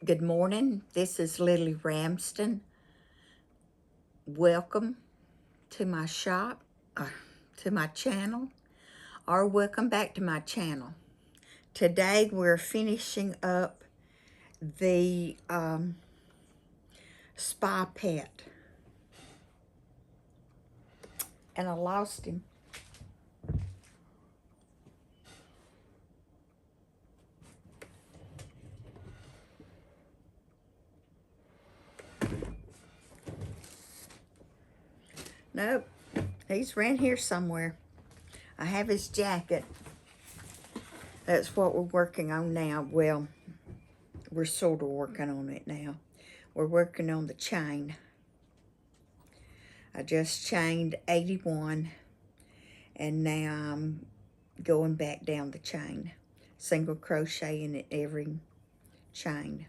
Good morning. This is Lily Ramsden. Welcome to my shop, to my channel, or welcome back to my channel. Today we're finishing up the spa pet. And I lost him. Nope, he's ran here somewhere. I have his jacket. That's what we're working on now. Well, we're sort of working on it now. We're working on the chain. I just chained 81, and now I'm going back down the chain. Single crochet in every chain.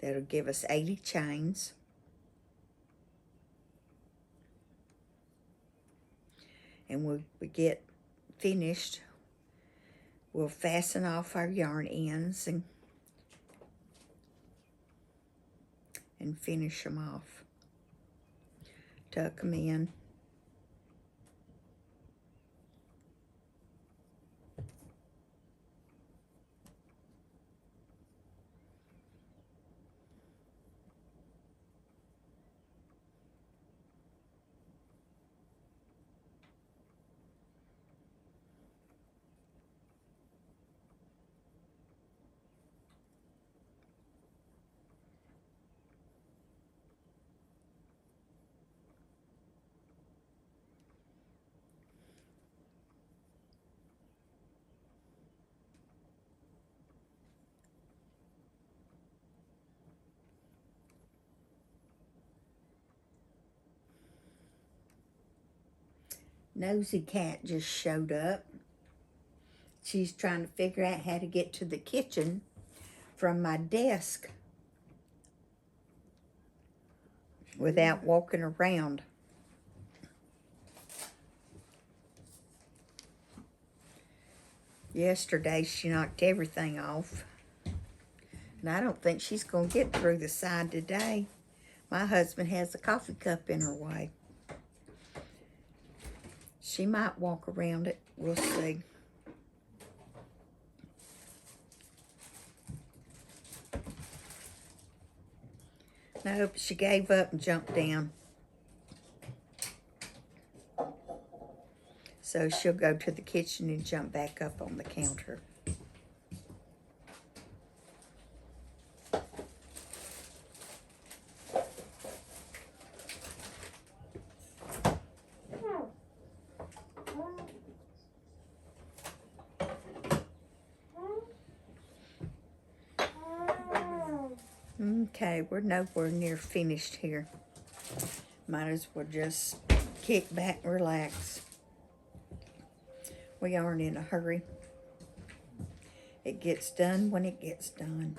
That'll give us 80 chains. And when we get finished, we'll fasten off our yarn ends and finish them off. Tuck them in. Nosy Cat just showed up. She's trying to figure out how to get to the kitchen from my desk without walking around. Yesterday she knocked everything off. And I don't think she's going to get through the side today. My husband has a coffee cup in her way. She might walk around it. We'll see. Nope, she gave up and jumped down. So she'll go to the kitchen and jump back up on the counter. Okay, we're nowhere near finished here. Might as well just kick back and relax. We aren't in a hurry. It gets done when it gets done.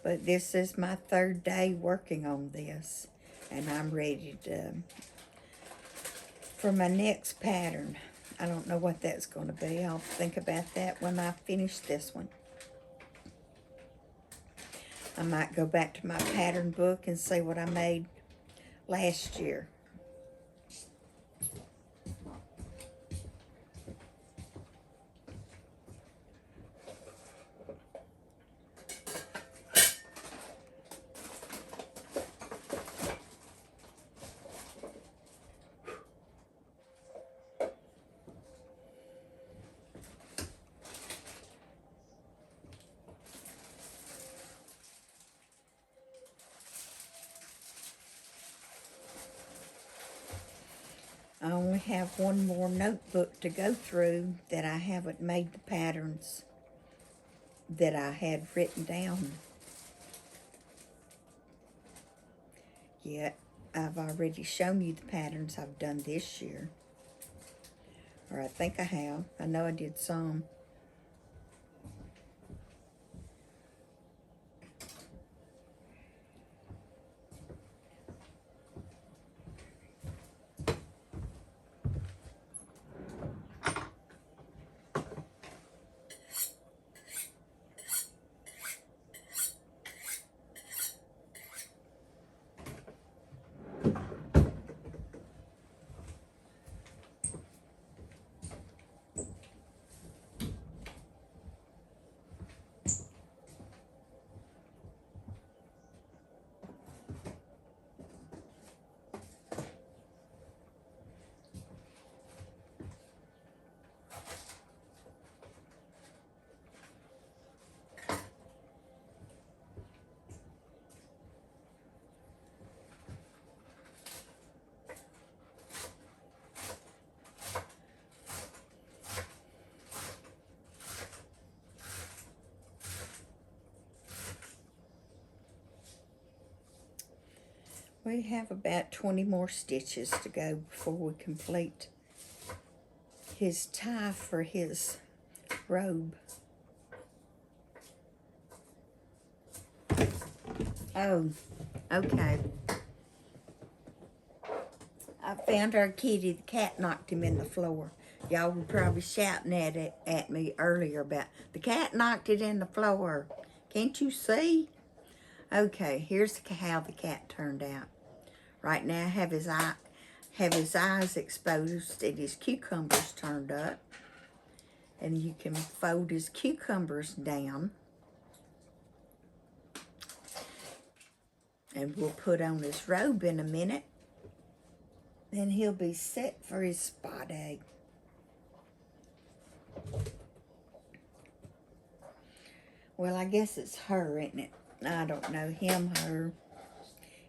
But this is my third day working on this, and I'm ready for my next pattern. I don't know what that's going to be. I'll think about that when I finish this one. I might go back to my pattern book and see what I made last year. I only have one more notebook to go through that I haven't made the patterns that I had written down yet. I've already shown you the patterns I've done this year. Or I think I have. I know I did some. We have about 20 more stitches to go before we complete his tie for his robe. Oh, okay. I found our kitty. The cat knocked him in the floor. Y'all were probably shouting at me earlier about the cat knocked it in the floor. Can't you see? Okay, here's how the cat turned out. Right now, I have his eyes exposed and his cucumbers turned up. And you can fold his cucumbers down. And we'll put on his robe in a minute. Then he'll be set for his spa day. Well, I guess it's her, isn't it? I don't know. Him, her,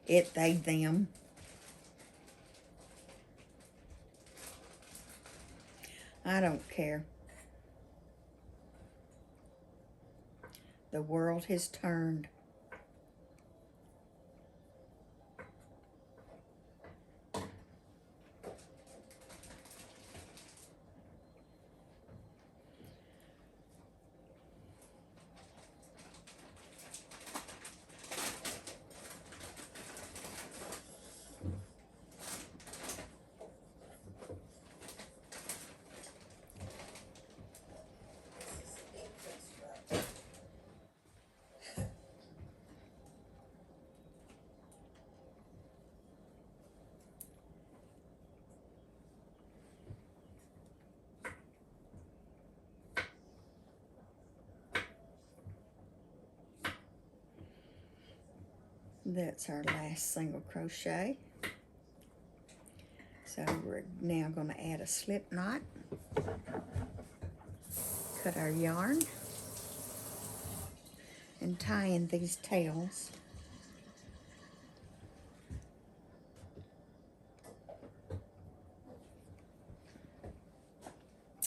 it, they, them. I don't care. The world has turned. That's our last single crochet. So we're now going to add a slip knot. Cut our yarn. And tie in these tails.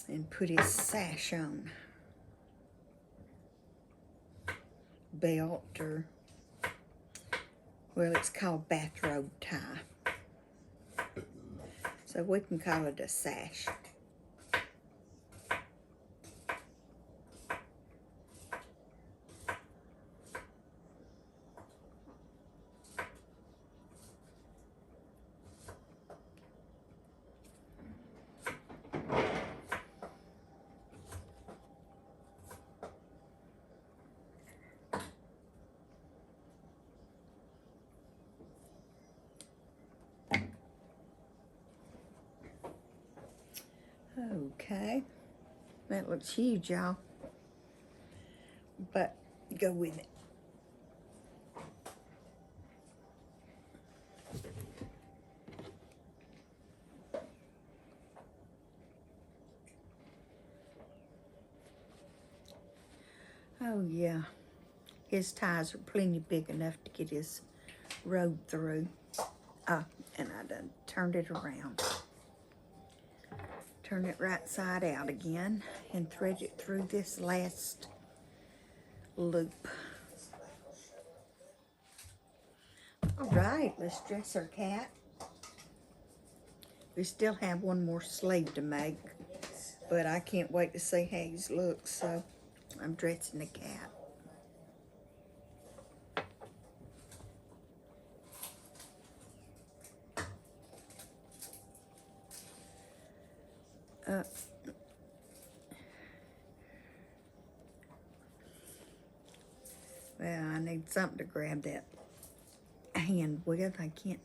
And put his sash on. Belt or, well, it's called bathrobe tie. So we can call it a sash. Okay, that looks huge, y'all, but go with it. Oh yeah, his ties are plenty big enough to get his robe through. And I done turned it around. Turn it right side out again and thread it through this last loop. All right, let's dress our cat. We still have one more sleeve to make, but I can't wait to see how he looks, so I'm dressing the cat. Well, I need something to grab that hand with. I can't.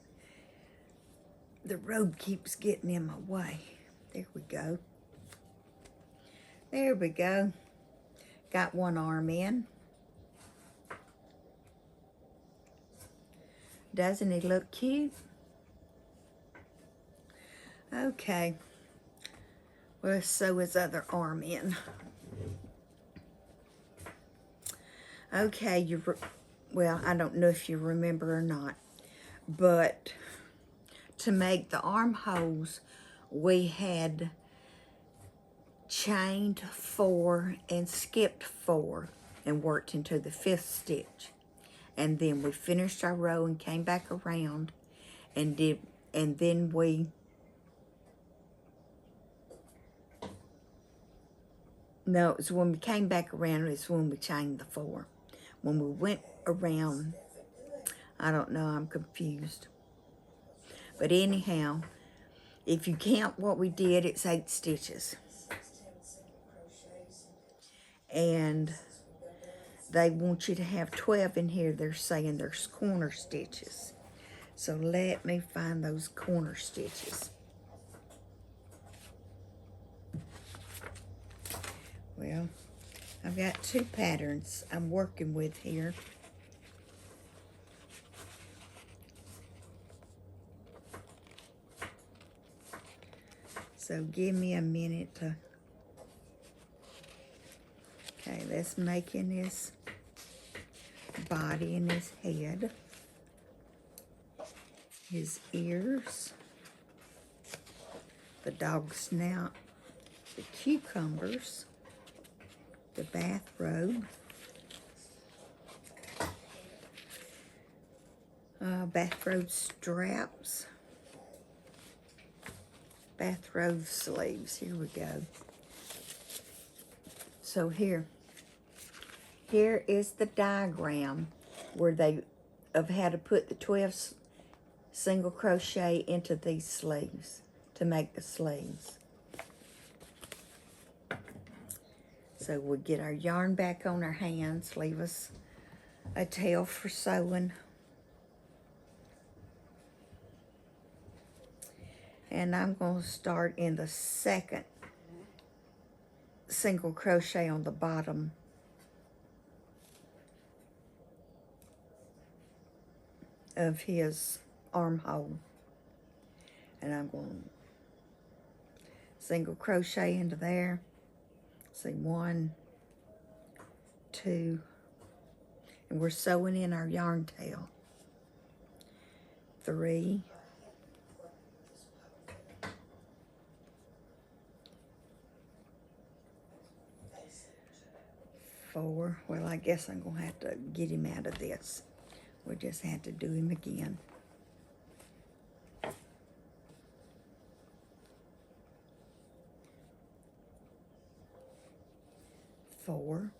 The robe keeps getting in my way. There we go. There we go. Got one arm in. Doesn't he look cute? Okay. Well, let's sew his other arm in. Okay, well, I don't know if you remember or not, but to make the armholes, we had chained 4 and skipped 4 and worked into the 5th stitch. And then we finished our row and came back around and then we no, it was when we came back around, it's when we chained the 4. When we went around, I don't know, I'm confused. But anyhow, if you count what we did, it's 8 stitches. And they want you to have 12 in here. They're saying there's corner stitches. So let me find those corner stitches. Well, I've got 2 patterns I'm working with here. So give me a minute to... Okay, let's make in his body and his head, his ears, the dog snout, the cucumbers, the bathrobe, bathrobe straps, bathrobe sleeves. Here we go. So here is the diagram where of how to put the 12 single crochet into these sleeves to make the sleeves. So we'll get our yarn back on our hands, leave us a tail for sewing. And I'm going to start in the 2nd single crochet on the bottom of his armhole. And I'm going to single crochet into there. See, 1, 2, and we're sewing in our yarn tail. 3, 4. Well, I guess I'm going to have to get him out of this. We just had to do him again. 4.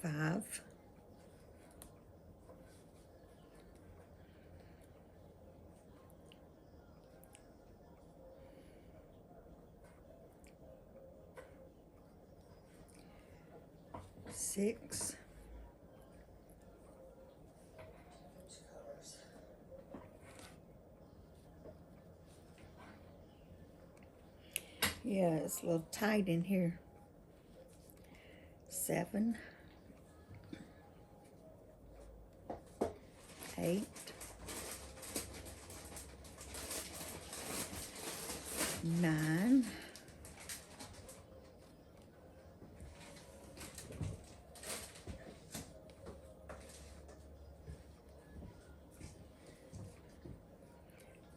5. 6. Yeah, it's a little tight in here. 7. 8. 9.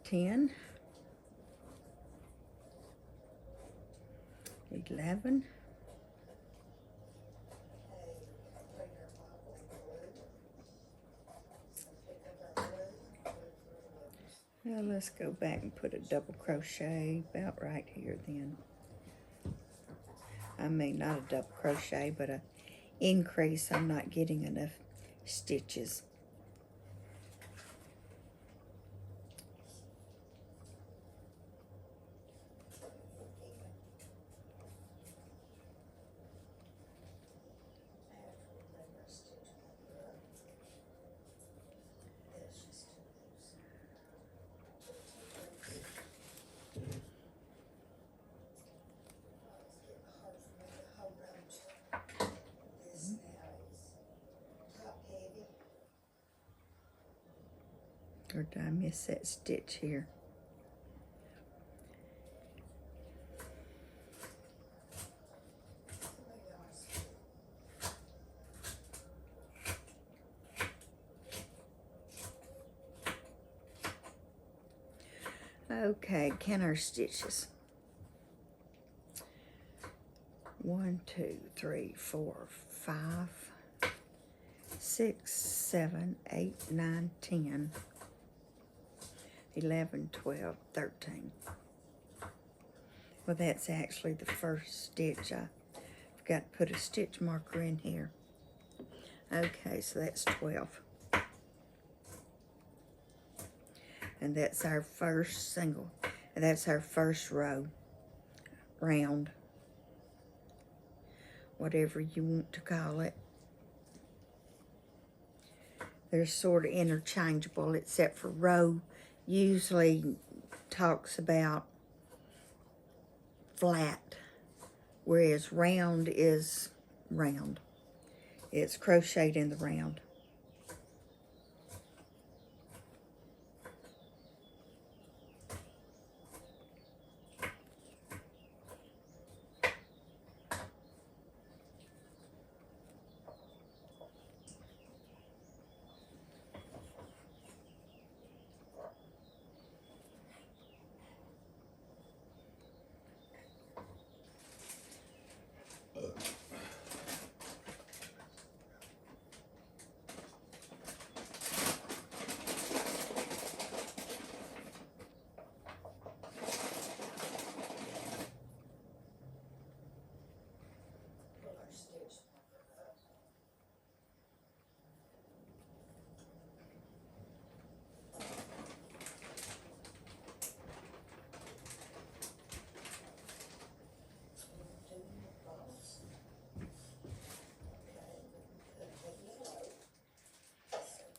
10. 11. 'Well, let's go back and put a double crochet about right here then. I mean, not a double crochet, but a increase. I'm not getting enough stitches. Or did I miss that stitch here? Okay, count our stitches. 1, 2, 3, 4, 5, 6, 7, 8, 9, 10, 11, 12, 13. Well, that's actually the first stitch. I forgot to put a stitch marker in here. Okay, so that's 12. And that's our first single. And that's our first row, round, whatever you want to call it. They're sort of interchangeable, except for row usually talks about flat, whereas round is round. It's crocheted in the round.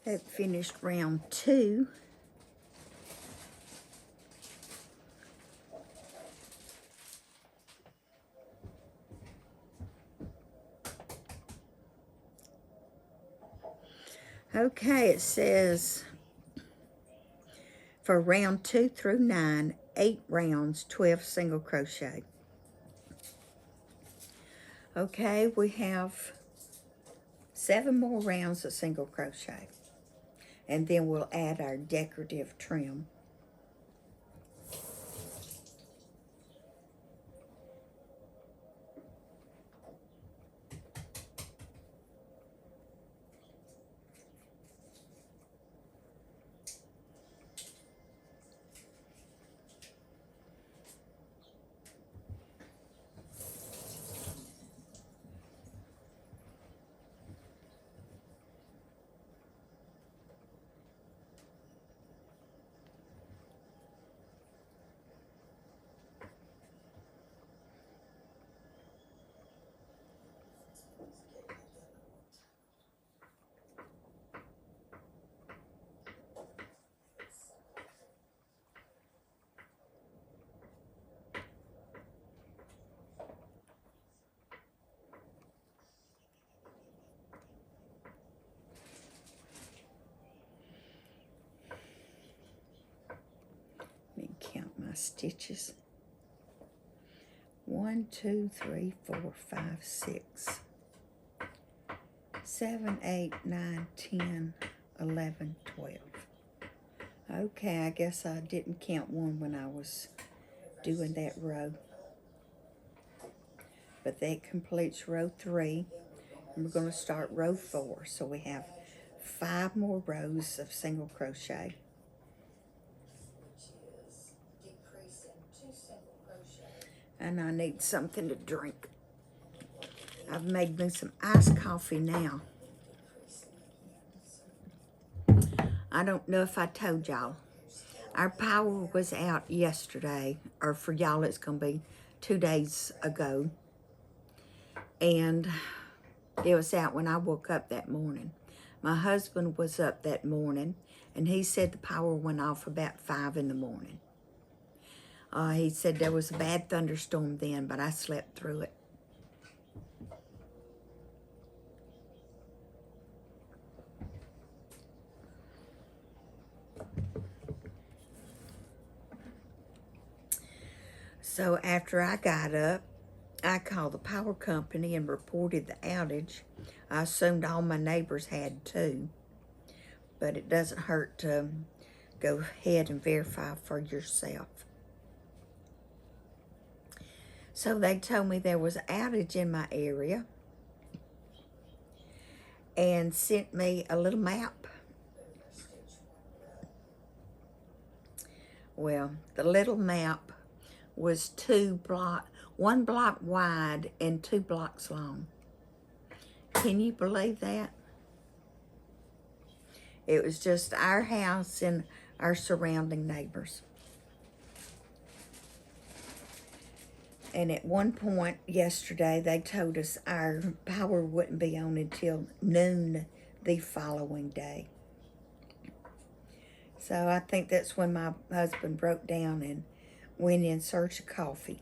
That finished round 2. Okay, it says for round 2 through 9, 8 rounds, 12 single crochet. Okay, we have 7 more rounds of single crochet. And then we'll add our decorative trim. Let me count my stitches. 1, 2, 3, 4, 5, 6, 7, 8, 9, 10, 11, 12. Okay, I guess I didn't count one when I was doing that row. But that completes row 3. And we're going to start row 4. So we have 5 more rows of single crochet. And I need something to drink. I've made me some iced coffee now. I don't know if I told y'all. Our power was out yesterday, or for y'all it's going to be 2 days ago. And it was out when I woke up that morning. My husband was up that morning, and he said the power went off about 5 in the morning. He said there was a bad thunderstorm then, but I slept through it. So after I got up, I called the power company and reported the outage. I assumed all my neighbors had too, but it doesn't hurt to go ahead and verify for yourself. So they told me there was an outage in my area and sent me a little map. Well, the little map was 1 block wide and 2 blocks long. Can you believe that? It was just our house and our surrounding neighbors. And at one point yesterday, they told us our power wouldn't be on until noon the following day. So I think that's when my husband broke down and went in search of coffee.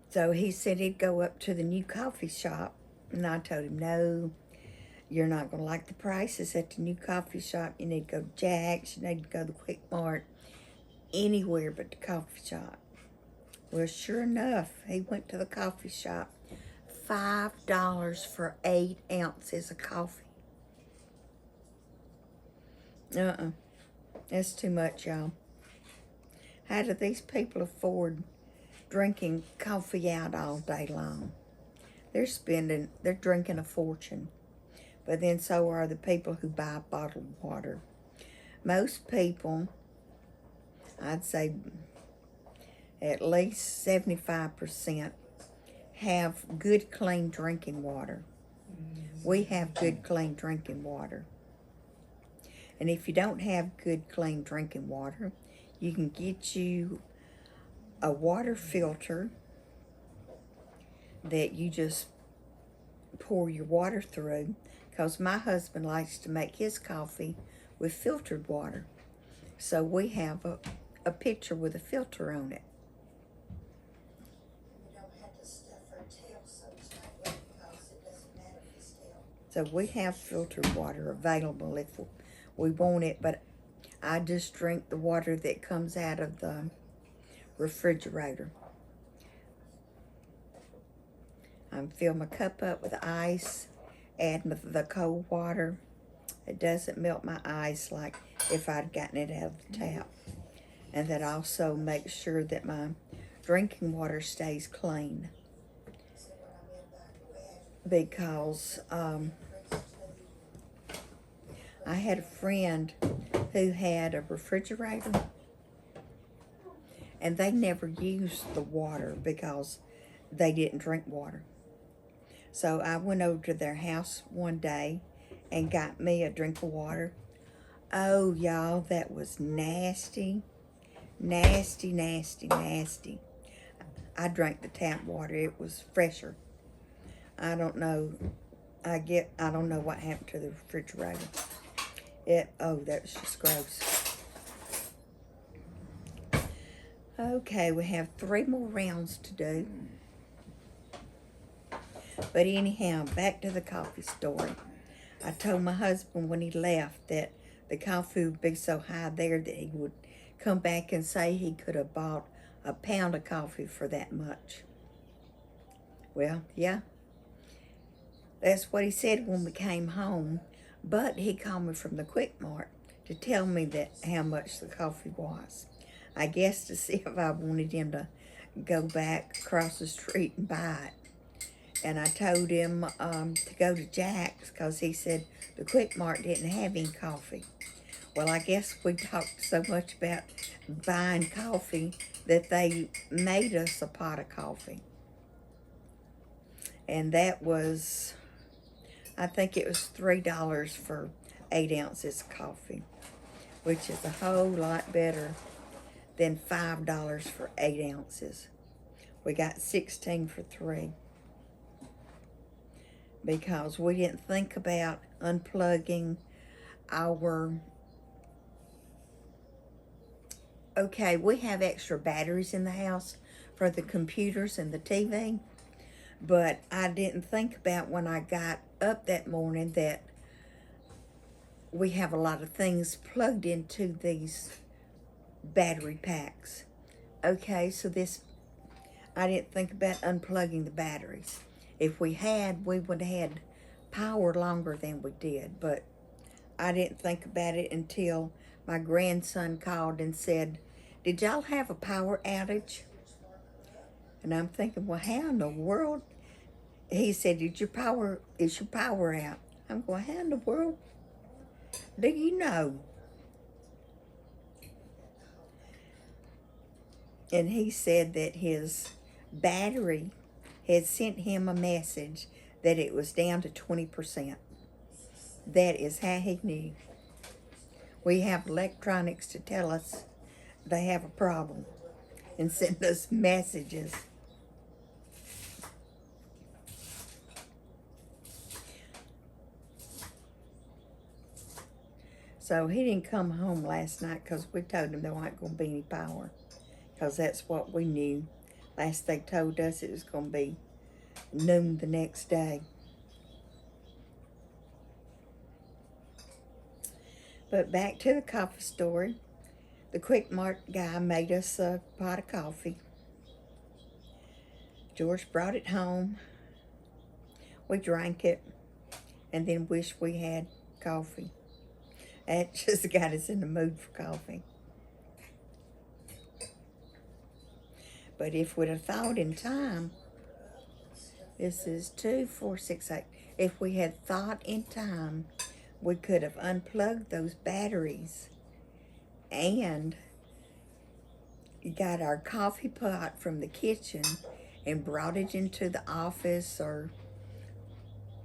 So he said he'd go up to the new coffee shop. And I told him, no, you're not going to like the prices at the new coffee shop. You need to go to Jack's. You need to go to the Quick Mart. Anywhere but the coffee shop. Well, sure enough, he went to the coffee shop. $5 for 8 ounces of coffee. That's too much, y'all. How do these people afford drinking coffee out all day long? They're drinking a fortune. But then so are the people who buy bottled water. Most people, I'd say at least 75%, have good, clean drinking water. We have good, clean drinking water. And if you don't have good, clean drinking water, you can get you a water filter that you just pour your water through. Because my husband likes to make his coffee with filtered water. So we have a pitcher with a filter on it. We don't have to stuff our tail so tightly because it doesn't matter if it's tail. So we have filtered water available if we want it, but I just drink the water that comes out of the refrigerator. I'm filling my cup up with ice, add the cold water. It doesn't melt my ice like if I'd gotten it out of the tap. And that also makes sure that my drinking water stays clean. Because I had a friend who had a refrigerator and they never used the water because they didn't drink water. So I went over to their house one day and got me a drink of water. Oh, y'all, that was nasty. Nasty, nasty, nasty. I drank the tap water. It was fresher. I don't know. I don't know what happened to the refrigerator. That was just gross. Okay, we have 3 more rounds to do. But anyhow, back to the coffee story. I told my husband when he left that the coffee would be so high there that he would come back and say he could have bought a pound of coffee for that much. Well, yeah. That's what he said when we came home. But he called me from the Quick Mart to tell me that how much the coffee was. I guess to see if I wanted him to go back across the street and buy it. And I told him to go to Jack's because he said the Quick Mart didn't have any coffee. Well, I guess we talked so much about buying coffee that they made us a pot of coffee. And that was, I think it was $3 for 8 ounces of coffee, which is a whole lot better than $5 for 8 ounces. We got 16 for 3 because we didn't think about unplugging our, okay, we have extra batteries in the house for the computers and the TV, but I didn't think about when I got up that morning that we have a lot of things plugged into these battery packs. Okay, so I didn't think about unplugging the batteries. If we had, we would have had power longer than we did, but I didn't think about it until my grandson called and said, did y'all have a power outage? And I'm thinking, well, how in the world? He said, is your power out? I'm going, how in the world do you know? And he said that his battery had sent him a message that it was down to 20%. That is how he knew. We have electronics to tell us they have a problem and send us messages. So he didn't come home last night because we told him there wasn't going to be any power, because that's what we knew. Last they told us it was going to be noon the next day. But back to the coffee story. The Quick Mart guy made us a pot of coffee. George brought it home. We drank it and then wished we had coffee. That just got us in the mood for coffee. But if we'd have thought in time, this is 2, 4, 6, 8. If we had thought in time, we could have unplugged those batteries and got our coffee pot from the kitchen and brought it into the office or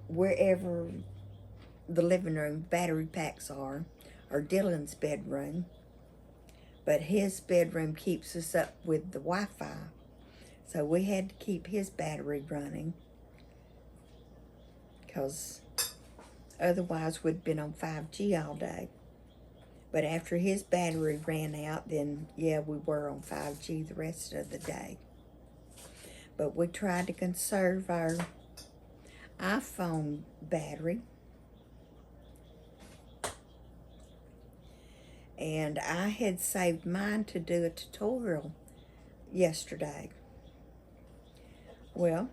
wherever the living room battery packs are, or Dylan's bedroom. But his bedroom keeps us up with the Wi-Fi, so we had to keep his battery running, because otherwise we'd been on 5G all day. But after his battery ran out, then yeah, we were on 5G the rest of the day. But we tried to conserve our iPhone battery. And I had saved mine to do a tutorial yesterday. Well,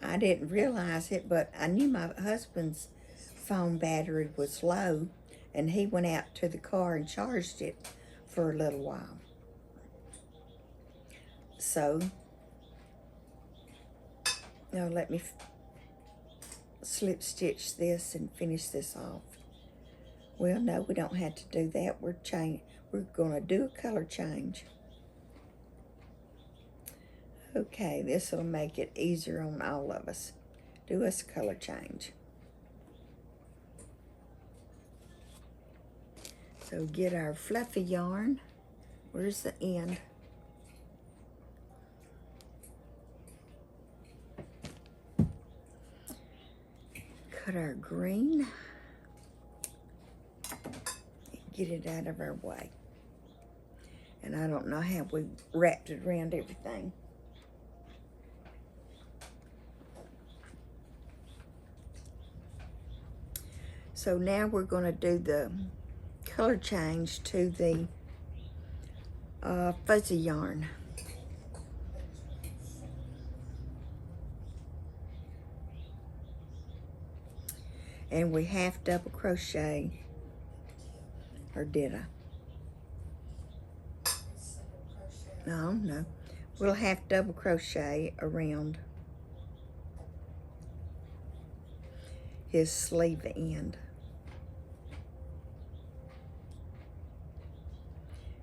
I didn't realize it, but I knew my husband's phone battery was low, and he went out to the car and charged it for a little while. So, now let me slip stitch this and finish this off. Well, no, we don't have to do that. We're going to do a color change. Okay, this will make it easier on all of us. Do us a color change. So get our fluffy yarn. Where's the end? Cut our green. Get it out of our way. And I don't know how we wrapped it around everything. So now we're going to do the color change to the fuzzy yarn. And we half double crochet, or did I? No. We'll half double crochet around his sleeve end.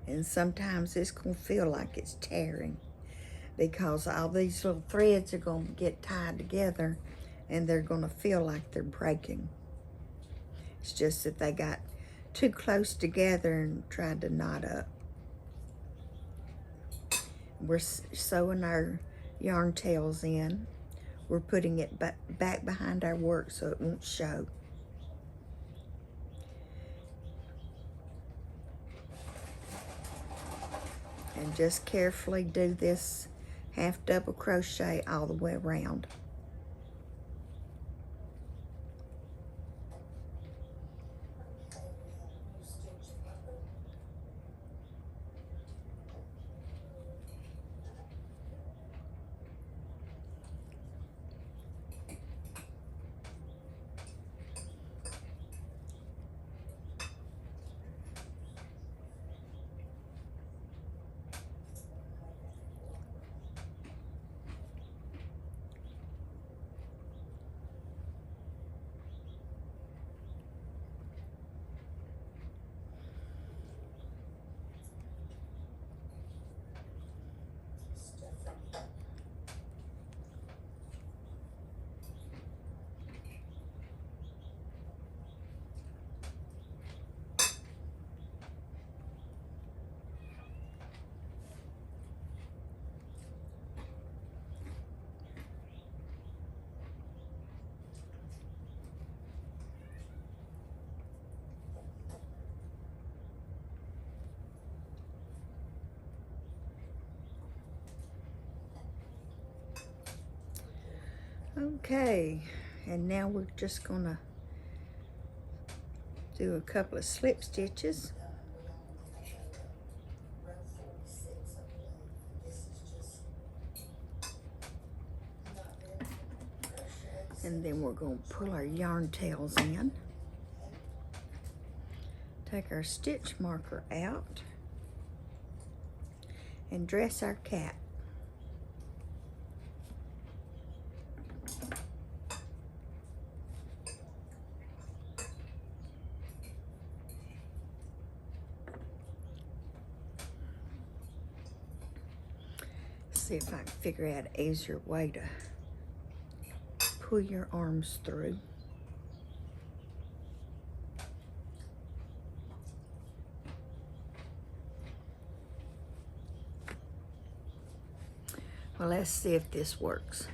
And sometimes it's going to feel like it's tearing, because all these little threads are going to get tied together and they're going to feel like they're breaking. It's just that they got too close together and tried to knot up. We're sewing our yarn tails in. We're putting it back behind our work so it won't show. And just carefully do this half double crochet all the way around. Okay, and now we're just gonna do a couple of slip stitches. And then we're gonna pull our yarn tails in. Take our stitch marker out and dress our cap. See if I can figure out an easier way to pull your arms through. Well, let's see if this works.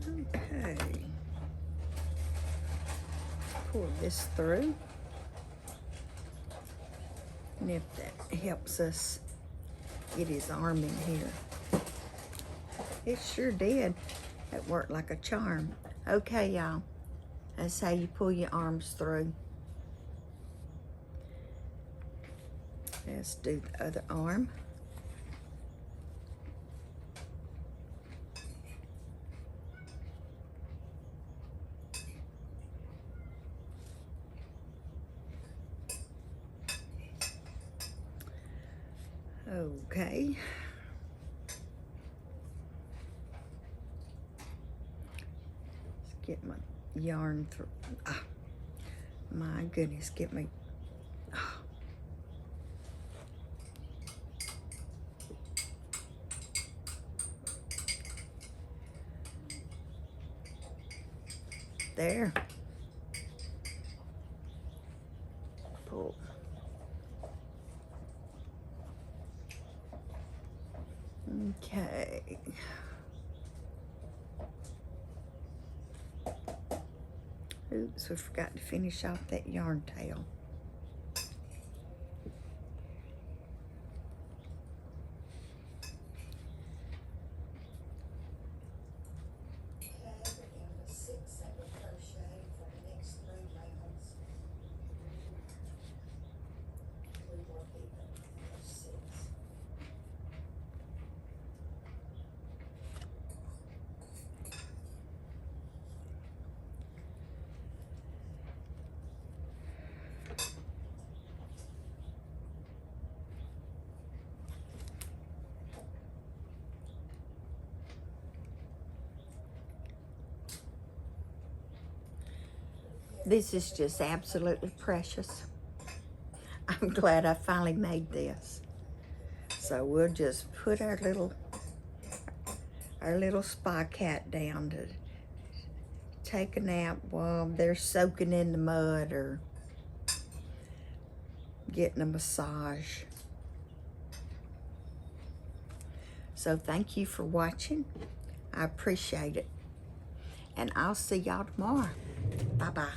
Okay. Pull this through. And if that helps us get his arm in here. It sure did. It worked like a charm. Okay, y'all. That's how you pull your arms through. Let's do the other arm. Okay. Let's get my yarn through. Ah, my goodness, get me. Ah. There. Pull. Okay. Oops, we forgot to finish off that yarn tail. This is just absolutely precious. I'm glad I finally made this. So we'll just put our little spa cat down to take a nap while they're soaking in the mud or getting a massage. So thank you for watching. I appreciate it. And I'll see y'all tomorrow. Bye-bye.